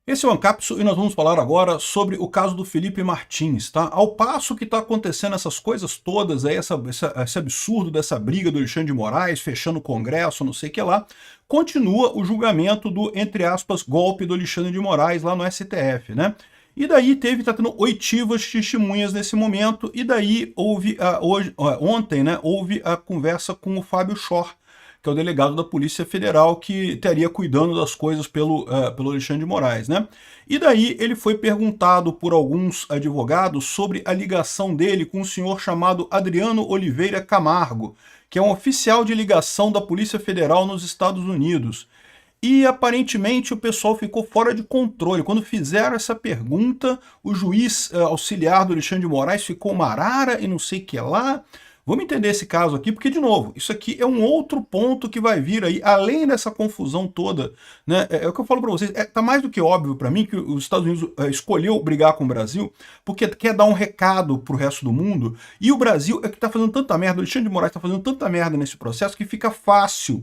Esse é o Ancapsu e nós vamos falar agora sobre o caso do Felipe Martins, tá? Ao passo que está acontecendo essas coisas todas, aí, esse absurdo dessa briga do Alexandre de Moraes, fechando o Congresso, não sei o que lá, continua o julgamento do, entre aspas, golpe do Alexandre de Moraes lá no STF, né? E daí tá tendo oitivas testemunhas nesse momento, e daí houve, ontem, né, houve a conversa com o Fábio Schor, que é o delegado da Polícia Federal que estaria cuidando das coisas pelo Alexandre de Moraes, né? E daí ele foi perguntado por alguns advogados sobre a ligação dele com um senhor chamado Adriano Oliveira Camargo, que é um oficial de ligação da Polícia Federal nos Estados Unidos. E aparentemente o pessoal ficou fora de controle. Quando fizeram essa pergunta, o juiz auxiliar do Alexandre de Moraes ficou uma arara e não sei o que lá. Vamos entender esse caso aqui, porque, de novo, isso aqui é um outro ponto que vai vir aí, além dessa confusão toda, né? É o que eu falo para vocês, tá mais do que óbvio para mim que os Estados Unidos escolheu brigar com o Brasil porque quer dar um recado pro resto do mundo, e o Brasil é que tá fazendo tanta merda, o Alexandre de Moraes tá fazendo tanta merda nesse processo que fica fácil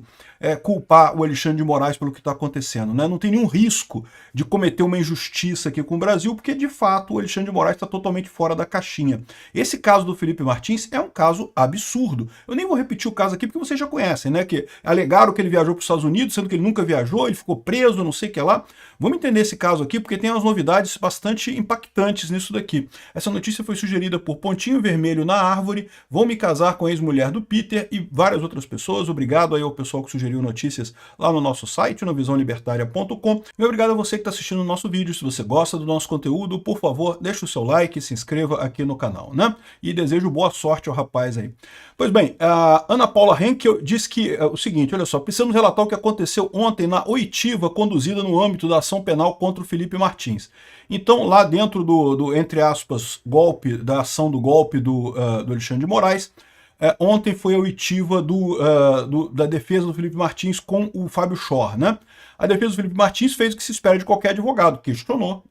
culpar o Alexandre de Moraes pelo que está acontecendo, né? Não tem nenhum risco de cometer uma injustiça aqui com o Brasil, porque de fato o Alexandre de Moraes está totalmente fora da caixinha. Esse caso do Felipe Martins é um caso absurdo. Eu nem vou repetir o caso aqui porque vocês já conhecem, né? Que alegaram que ele viajou para os Estados Unidos, sendo que ele nunca viajou, ele ficou preso, não sei o que lá. Vamos entender esse caso aqui porque tem umas novidades bastante impactantes nisso daqui. Essa notícia foi sugerida por Pontinho Vermelho na Árvore, Vou Me Casar com a Ex-Mulher do Peter e várias outras pessoas. Obrigado aí ao pessoal que sugeriu notícias lá no nosso site, no visãolibertaria.com. E obrigado a você que está assistindo o nosso vídeo. Se você gosta do nosso conteúdo, por favor, deixa o seu like e se inscreva aqui no canal, né? E desejo boa sorte ao rapaz aí. Pois bem, a Ana Paula Henkel diz que o seguinte, olha só, precisamos relatar o que aconteceu ontem na oitiva conduzida no âmbito da ação penal contra o Felipe Martins. Então, lá dentro do entre aspas, golpe, da ação do golpe do Alexandre de Moraes, ontem foi a oitiva da defesa do Felipe Martins com o Fábio Schor, né? A defesa do Felipe Martins fez o que se espera de qualquer advogado, questionou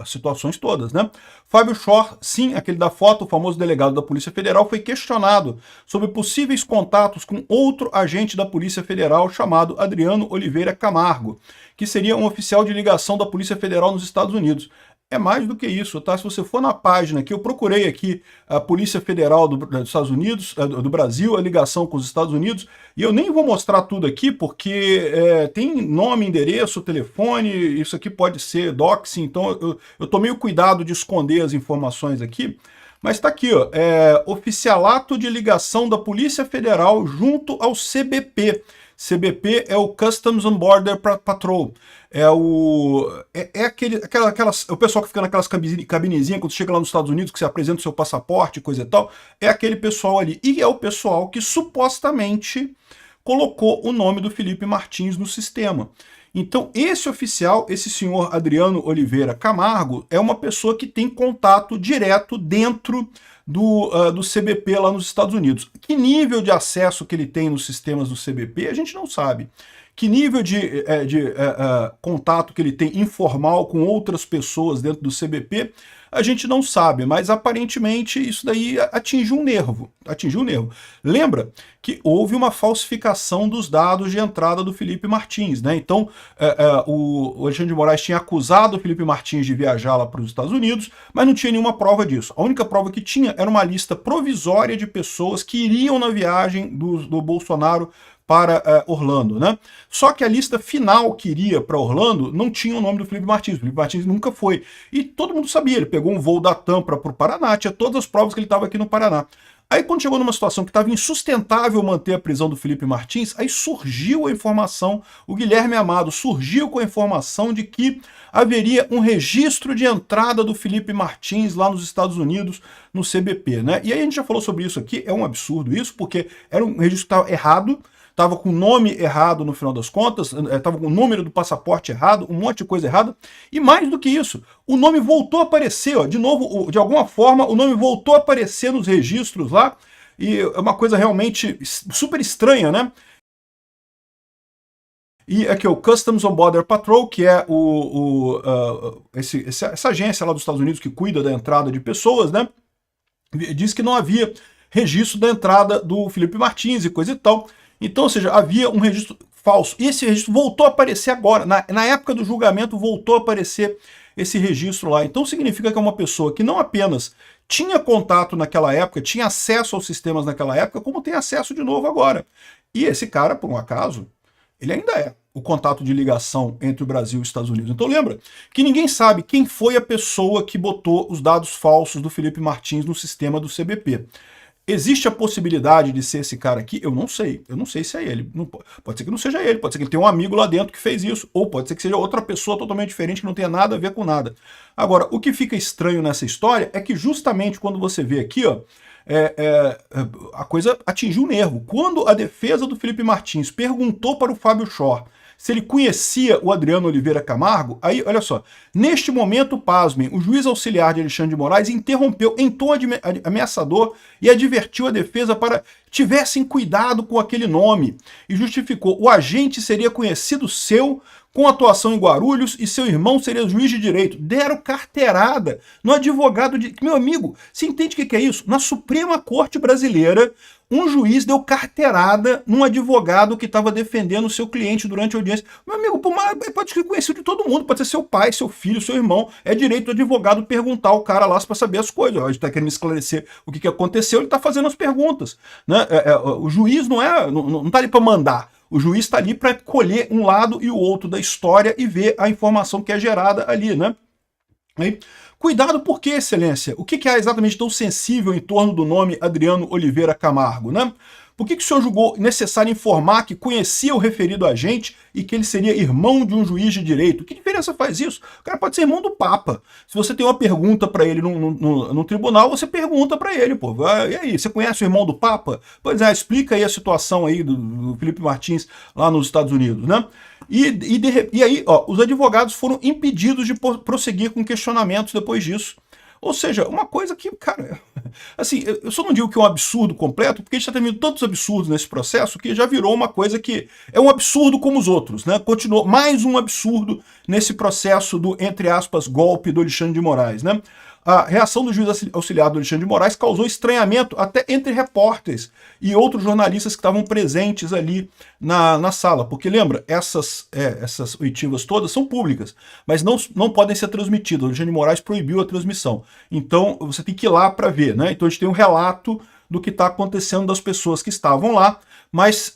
as situações todas, né? Fábio Schor, sim, aquele da foto, o famoso delegado da Polícia Federal, foi questionado sobre possíveis contatos com outro agente da Polícia Federal chamado Adriano Oliveira Camargo, que seria um oficial de ligação da Polícia Federal nos Estados Unidos. É mais do que isso, tá? Se você for na página que eu procurei aqui, a Polícia Federal dos Estados Unidos, do Brasil, a ligação com os Estados Unidos, e eu nem vou mostrar tudo aqui porque tem nome, endereço, telefone, isso aqui pode ser doxing, então eu tomei o cuidado de esconder as informações aqui, mas tá aqui, ó, oficialato de ligação da Polícia Federal junto ao CBP. CBP é o Customs and Border Patrol. O pessoal que fica naquelas cabinezinhas quando chega lá nos Estados Unidos, que você apresenta o seu passaporte, coisa e tal. É aquele pessoal ali. E é o pessoal que supostamente colocou o nome do Felipe Martins no sistema. Então, esse oficial, esse senhor Adriano Oliveira Camargo, é uma pessoa que tem contato direto dentro do CBP lá nos Estados Unidos. Que nível de acesso que ele tem nos sistemas do CBP, a gente não sabe. Que nível de contato que ele tem informal com outras pessoas dentro do CBP, a gente não sabe, mas aparentemente isso daí atingiu um nervo. Lembra que houve uma falsificação dos dados de entrada do Felipe Martins, né? Então, o Alexandre de Moraes tinha acusado o Felipe Martins de viajar lá para os Estados Unidos, mas não tinha nenhuma prova disso. A única prova que tinha era uma lista provisória de pessoas que iriam na viagem do Bolsonaro para Orlando, né? Só que a lista final que iria para Orlando não tinha o nome do Felipe Martins. O Felipe Martins nunca foi. E todo mundo sabia, ele pegou um voo da TAM para o Paraná, tinha todas as provas que ele estava aqui no Paraná. Aí quando chegou numa situação que estava insustentável manter a prisão do Felipe Martins, aí surgiu a informação, o Guilherme Amado surgiu com a informação de que haveria um registro de entrada do Felipe Martins lá nos Estados Unidos, no CBP, né? E aí a gente já falou sobre isso aqui, é um absurdo isso, porque era um registro que estava errado, estava com o nome errado no final das contas, estava com o número do passaporte errado, um monte de coisa errada, e mais do que isso, o nome voltou a aparecer, ó, de novo, de alguma forma, o nome voltou a aparecer nos registros lá, e é uma coisa realmente super estranha, né? E aqui o Customs and Border Patrol, que é essa agência lá dos Estados Unidos que cuida da entrada de pessoas, né? Diz que não havia registro da entrada do Felipe Martins e coisa e tal. Então, ou seja, havia um registro falso. E esse registro voltou a aparecer agora, na época do julgamento voltou a aparecer esse registro lá. Então significa que é uma pessoa que não apenas tinha contato naquela época, tinha acesso aos sistemas naquela época, como tem acesso de novo agora. E esse cara, por um acaso, ele ainda é o contato de ligação entre o Brasil e os Estados Unidos. Então lembra que ninguém sabe quem foi a pessoa que botou os dados falsos do Felipe Martins no sistema do CBP. Existe a possibilidade de ser esse cara aqui? Eu não sei se é ele. Não, pode ser que não seja ele, pode ser que ele tenha um amigo lá dentro que fez isso, ou pode ser que seja outra pessoa totalmente diferente que não tenha nada a ver com nada. Agora, o que fica estranho nessa história é que justamente quando você vê aqui, ó, a coisa atingiu o nervo. Quando a defesa do Felipe Martins perguntou para o Fábio Shor se ele conhecia o Adriano Oliveira Camargo, aí, olha só, neste momento, pasmem, o juiz auxiliar de Alexandre de Moraes interrompeu em tom ameaçador e advertiu a defesa para tivessem cuidado com aquele nome e justificou: o agente seria conhecido seu com atuação em Guarulhos e seu irmão seria juiz de direito. Deram carteirada no advogado de... Meu amigo, você entende o que é isso? Na Suprema Corte Brasileira, um juiz deu carteirada num advogado que estava defendendo o seu cliente durante a audiência. Meu amigo, pode ser conhecido de todo mundo, pode ser seu pai, seu filho, seu irmão. É direito do advogado perguntar ao cara lá para saber as coisas. A gente está querendo esclarecer o que aconteceu, ele está fazendo as perguntas. Né? O juiz não está ali para mandar. O juiz está ali para colher um lado e o outro da história e ver a informação que é gerada ali, né? Aí, cuidado por quê, excelência? O que há exatamente tão sensível em torno do nome Adriano Oliveira Camargo, né? Por que o senhor julgou necessário informar que conhecia o referido agente e que ele seria irmão de um juiz de direito? Que diferença faz isso? O cara pode ser irmão do Papa. Se você tem uma pergunta para ele no tribunal, você pergunta para ele, pô. E aí, você conhece o irmão do Papa? Pois é, explica aí a situação aí do Felipe Martins lá nos Estados Unidos, né? E aí, ó, os advogados foram impedidos de prosseguir com questionamentos depois disso. Ou seja, uma coisa que, cara, assim, eu só não digo que é um absurdo completo, porque a gente está tendo tantos absurdos nesse processo que já virou uma coisa que é um absurdo como os outros, né? Continuou mais um absurdo nesse processo do, entre aspas, golpe do Alexandre de Moraes, né? A reação do juiz auxiliar do Alexandre de Moraes causou estranhamento até entre repórteres e outros jornalistas que estavam presentes ali na sala. Porque lembra, essas oitivas todas são públicas, mas não podem ser transmitidas. O Alexandre de Moraes proibiu a transmissão. Então você tem que ir lá para ver, né? Então a gente tem um relato do que está acontecendo das pessoas que estavam lá, mas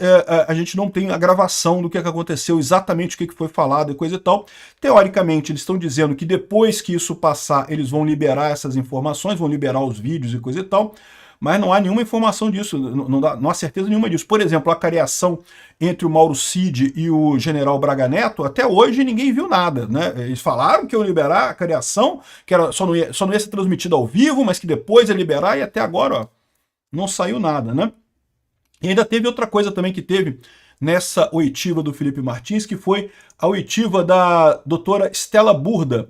a gente não tem a gravação do que aconteceu, exatamente o que foi falado e coisa e tal. Teoricamente, eles estão dizendo que depois que isso passar, eles vão liberar essas informações, vão liberar os vídeos e coisa e tal, mas não há nenhuma informação disso, não há certeza nenhuma disso. Por exemplo, a cariação entre o Mauro Cid e o general Braga Neto, até hoje ninguém viu nada, né? Eles falaram que iam liberar a cariação, que só não ia ser transmitida ao vivo, mas que depois ia liberar, e até agora, ó, não saiu nada, né? E ainda teve outra coisa também que teve nessa oitiva do Felipe Martins, que foi a oitiva da doutora Stella Burda,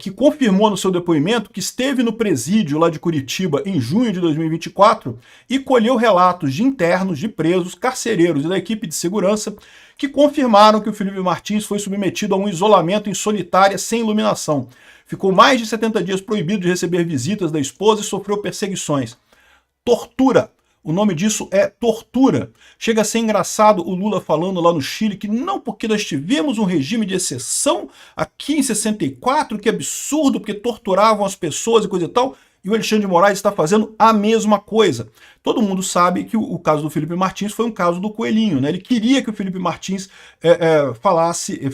que confirmou no seu depoimento que esteve no presídio lá de Curitiba em junho de 2024 e colheu relatos de internos, de presos, carcereiros e da equipe de segurança que confirmaram que o Felipe Martins foi submetido a um isolamento em solitária sem iluminação. Ficou mais de 70 dias proibido de receber visitas da esposa e sofreu perseguições. Tortura. O nome disso é tortura. Chega a ser engraçado o Lula falando lá no Chile que não, porque nós tivemos um regime de exceção aqui em 64, que absurdo, porque torturavam as pessoas e coisa e tal, e o Alexandre de Moraes está fazendo a mesma coisa. Todo mundo sabe que o caso do Felipe Martins foi um caso do Coelhinho, né? Ele queria que o Felipe Martins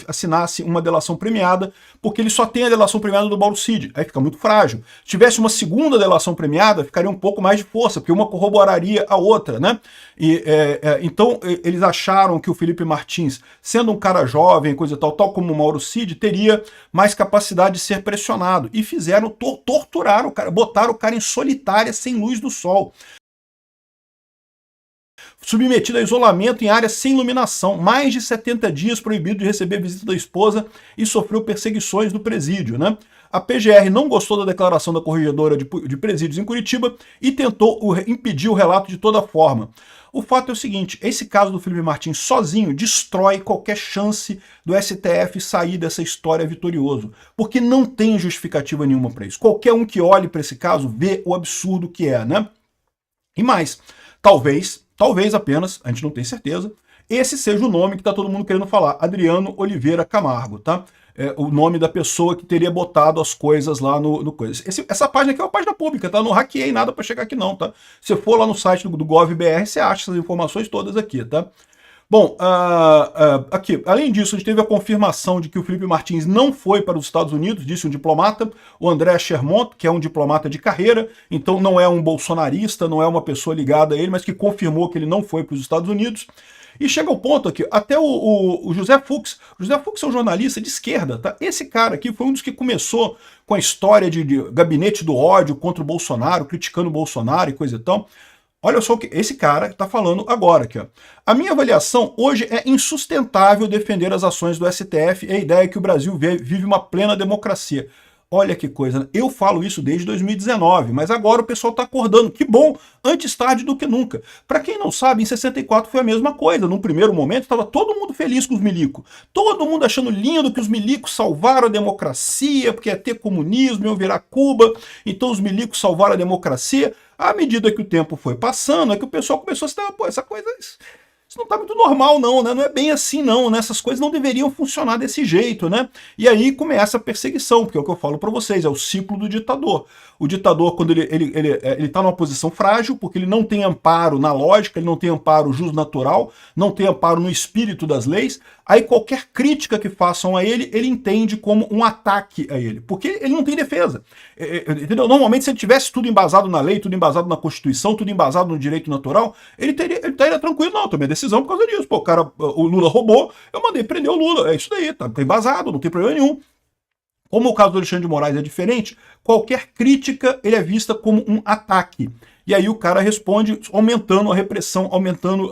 assinasse uma delação premiada, porque ele só tem a delação premiada do Mauro Cid. Aí fica muito frágil. Se tivesse uma segunda delação premiada, ficaria um pouco mais de força, porque uma corroboraria a outra, né? Então eles acharam que o Felipe Martins, sendo um cara jovem, coisa tal como o Mauro Cid, teria mais capacidade de ser pressionado. E fizeram, torturar o cara, botaram o cara em solitária, sem luz do sol. Submetido a isolamento em área sem iluminação, mais de 70 dias proibido de receber visita da esposa e sofreu perseguições no presídio, né? A PGR não gostou da declaração da corregedora de presídios em Curitiba e tentou impedir o relato de toda forma. O fato é o seguinte, esse caso do Felipe Martins sozinho destrói qualquer chance do STF sair dessa história vitorioso, porque não tem justificativa nenhuma para isso. Qualquer um que olhe para esse caso vê o absurdo que é, né? E mais, talvez apenas, a gente não tem certeza, esse seja o nome que está todo mundo querendo falar, Adriano Oliveira Camargo, tá? O nome da pessoa que teria botado as coisas lá no coisa. Essa página aqui é uma página pública, tá? Não hackeei nada para chegar aqui não, tá? Se for lá no site do GovBR, você acha essas informações todas aqui, tá? Bom, aqui, além disso, a gente teve a confirmação de que o Felipe Martins não foi para os Estados Unidos, disse um diplomata, o André Chermont, que é um diplomata de carreira, então não é um bolsonarista, não é uma pessoa ligada a ele, mas que confirmou que ele não foi para os Estados Unidos. E chega ao ponto aqui, até o José Fux é um jornalista de esquerda, tá? Esse cara aqui foi um dos que começou com a história de gabinete do ódio contra o Bolsonaro, criticando o Bolsonaro e coisa e tal. Olha só o que esse cara está falando agora aqui, ó. A minha avaliação hoje é insustentável defender as ações do STF e a ideia é que o Brasil vive uma plena democracia. Olha que coisa, né? Eu falo isso desde 2019, mas agora o pessoal está acordando. Que bom, antes tarde do que nunca. Para quem não sabe, em 64 foi a mesma coisa. Num primeiro momento estava todo mundo feliz com os milicos. Todo mundo achando lindo que os milicos salvaram a democracia, porque ia ter comunismo, iam virar Cuba, então os milicos salvaram a democracia. À medida que o tempo foi passando, é que o pessoal começou a se dar, pô, essa coisa... Isso não está muito normal não, né? Não é bem assim não, né? Essas coisas não deveriam funcionar desse jeito, né? E aí começa a perseguição, porque é o que eu falo para vocês, é o ciclo do ditador. O ditador, quando ele tá numa posição frágil, porque ele não tem amparo na lógica, ele não tem amparo jusnatural, não tem amparo no espírito das leis, aí qualquer crítica que façam a ele, ele entende como um ataque a ele, porque ele não tem defesa. Entendeu? Normalmente, se ele tivesse tudo embasado na lei, tudo embasado na Constituição, tudo embasado no direito natural, ele estaria tranquilo, não, tomei a decisão por causa disso. Pô, o Lula roubou, eu mandei prender o Lula, é isso daí, tá embasado, não tem problema nenhum. Como o caso do Alexandre de Moraes é diferente, qualquer crítica ele é vista como um ataque. E aí o cara responde aumentando a repressão, aumentando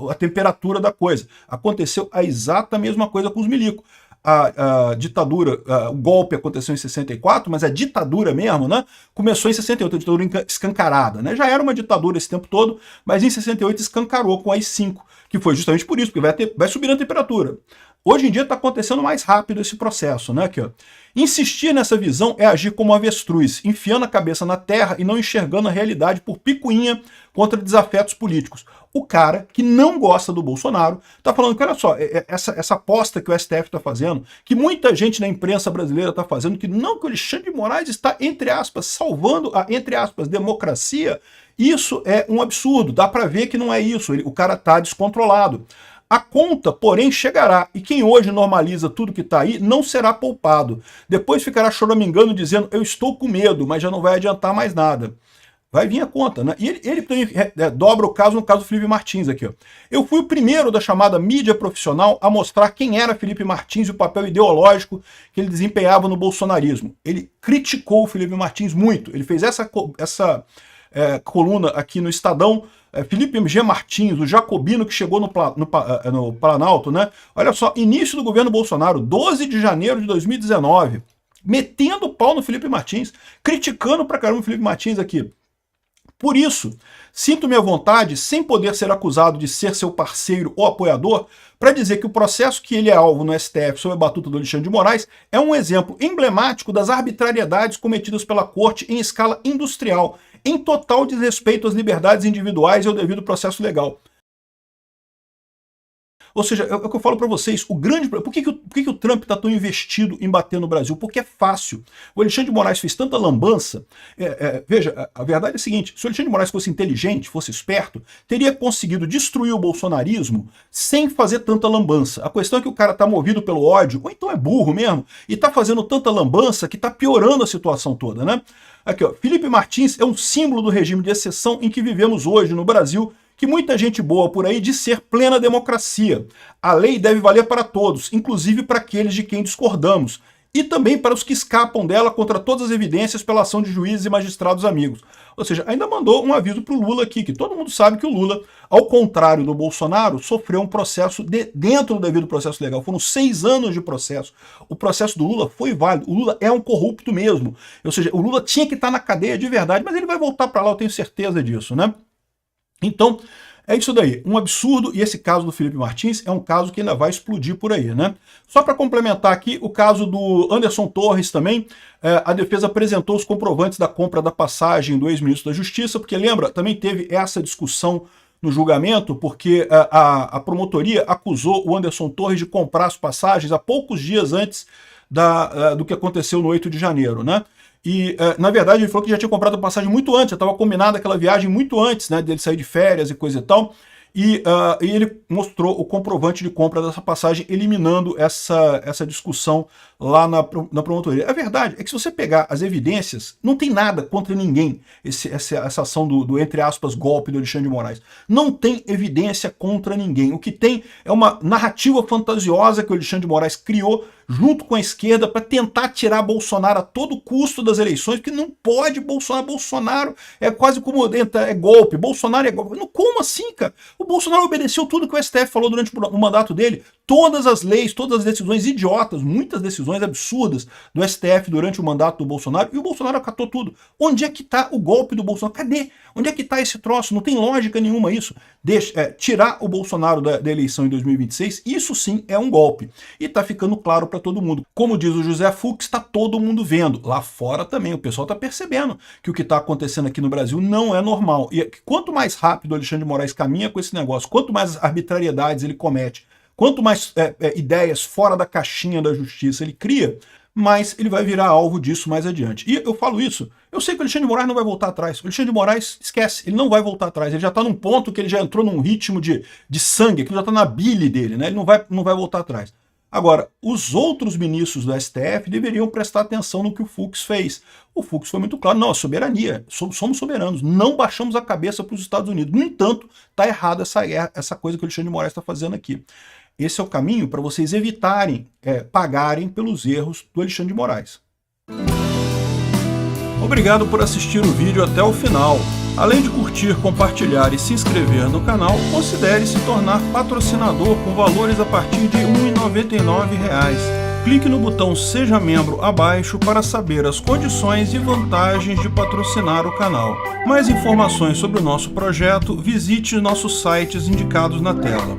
a temperatura da coisa. Aconteceu a exata mesma coisa com os milicos. A ditadura, o golpe aconteceu em 64, mas a ditadura mesmo, né, começou em 68, a ditadura escancarada, né, já era uma ditadura esse tempo todo, mas em 68 escancarou com o AI-5, que foi justamente por isso, porque vai subir a temperatura. Hoje em dia está acontecendo mais rápido esse processo, né? Aqui, ó. Insistir nessa visão é agir como avestruz, enfiando a cabeça na terra e não enxergando a realidade por picuinha contra desafetos políticos. O cara que não gosta do Bolsonaro está falando que, olha só, essa aposta que o STF está fazendo, que muita gente na imprensa brasileira está fazendo, que não, que o Alexandre de Moraes está, entre aspas, salvando a, entre aspas, democracia, isso é um absurdo. Dá para ver que não é isso, o cara está descontrolado. A conta, porém, chegará, e quem hoje normaliza tudo que está aí não será poupado. Depois ficará choramingando dizendo, eu estou com medo, mas já não vai adiantar mais nada. Vai vir a conta, né? E ele dobra o caso no caso do Felipe Martins aqui, ó. Eu fui o primeiro da chamada mídia profissional a mostrar quem era Felipe Martins e o papel ideológico que ele desempenhava no bolsonarismo. Ele criticou o Felipe Martins muito. Ele fez essa coluna aqui no Estadão, Felipe G. Martins, o jacobino que chegou no Planalto, né? Olha só, início do governo Bolsonaro, 12 de janeiro de 2019, metendo o pau no Felipe Martins, criticando pra caramba o Felipe Martins aqui. Por isso, sinto-me à vontade, sem poder ser acusado de ser seu parceiro ou apoiador, para dizer que o processo que ele é alvo no STF sob a batuta do Alexandre de Moraes é um exemplo emblemático das arbitrariedades cometidas pela Corte em escala industrial, em total desrespeito às liberdades individuais e ao devido processo legal. Ou seja, é o que eu falo para vocês, o grande problema, por que o Trump está tão investido em bater no Brasil? Porque é fácil. O Alexandre de Moraes fez tanta lambança, veja, a verdade é a seguinte, se o Alexandre de Moraes fosse inteligente, fosse esperto, teria conseguido destruir o bolsonarismo sem fazer tanta lambança. A questão é que o cara está movido pelo ódio, ou então é burro mesmo, e está fazendo tanta lambança que está piorando a situação toda, né? Aqui, ó, Felipe Martins é um símbolo do regime de exceção em que vivemos hoje no Brasil, que muita gente boa por aí diz ser plena democracia. A lei deve valer para todos, inclusive para aqueles de quem discordamos, e também para os que escapam dela contra todas as evidências pela ação de juízes e magistrados amigos. Ou seja, ainda mandou um aviso para o Lula aqui, que todo mundo sabe que o Lula, ao contrário do Bolsonaro, sofreu um processo dentro do devido processo legal. Foram 6 anos de processo. O processo do Lula foi válido. O Lula é um corrupto mesmo. Ou seja, o Lula tinha que estar na cadeia de verdade, mas ele vai voltar para lá, eu tenho certeza disso, né? Então, é isso daí, um absurdo, e esse caso do Felipe Martins é um caso que ainda vai explodir por aí, né? Só para complementar aqui, o caso do Anderson Torres também, a defesa apresentou os comprovantes da compra da passagem do ex-ministro da Justiça, porque lembra, também teve essa discussão no julgamento, porque a promotoria acusou o Anderson Torres de comprar as passagens há poucos dias antes do que aconteceu no 8 de janeiro, né? E, na verdade, ele falou que já tinha comprado a passagem muito antes, já estava combinada aquela viagem muito antes, né, dele sair de férias e coisa e tal. E ele mostrou o comprovante de compra dessa passagem, eliminando essa discussão lá na promotoria. A verdade é que se você pegar as evidências, não tem nada contra ninguém essa ação do, entre aspas, golpe do Alexandre de Moraes. Não tem evidência contra ninguém. O que tem é uma narrativa fantasiosa que o Alexandre de Moraes criou junto com a esquerda para tentar tirar Bolsonaro a todo custo das eleições, porque não pode Bolsonaro é quase como é golpe, Bolsonaro é golpe. Não, como assim, cara? O Bolsonaro obedeceu tudo que o STF falou durante o mandato dele, todas as leis, todas as decisões idiotas, muitas decisões absurdas do STF durante o mandato do Bolsonaro, e o Bolsonaro acatou tudo. Onde é que está o golpe do Bolsonaro? Cadê? Onde é que está esse troço? Não tem lógica nenhuma isso. Tirar o Bolsonaro da eleição em 2026, isso sim é um golpe. E está ficando claro para todo mundo. Como diz o José Fux, está todo mundo vendo. Lá fora também, o pessoal está percebendo que o que está acontecendo aqui no Brasil não é normal. E quanto mais rápido o Alexandre de Moraes caminha com esse negócio, quanto mais arbitrariedades ele comete, quanto mais ideias fora da caixinha da justiça ele cria, mais ele vai virar alvo disso mais adiante. E eu falo isso, eu sei que o Alexandre de Moraes não vai voltar atrás. O Alexandre de Moraes, esquece, ele não vai voltar atrás. Ele já está num ponto que ele já entrou num ritmo de sangue, que ele já está na bile dele, né? Ele não vai voltar atrás. Agora, os outros ministros do STF deveriam prestar atenção no que o Fux fez. O Fux foi muito claro, não, a soberania, somos soberanos, não baixamos a cabeça para os Estados Unidos. No entanto, está errada essa coisa que o Alexandre de Moraes está fazendo aqui. Esse é o caminho para vocês evitarem pagarem pelos erros do Alexandre de Moraes. Obrigado por assistir o vídeo até o final. Além de curtir, compartilhar e se inscrever no canal, considere se tornar patrocinador com valores a partir de R$ 1,99. Clique no botão Seja Membro abaixo para saber as condições e vantagens de patrocinar o canal. Mais informações sobre o nosso projeto, visite nossos sites indicados na tela.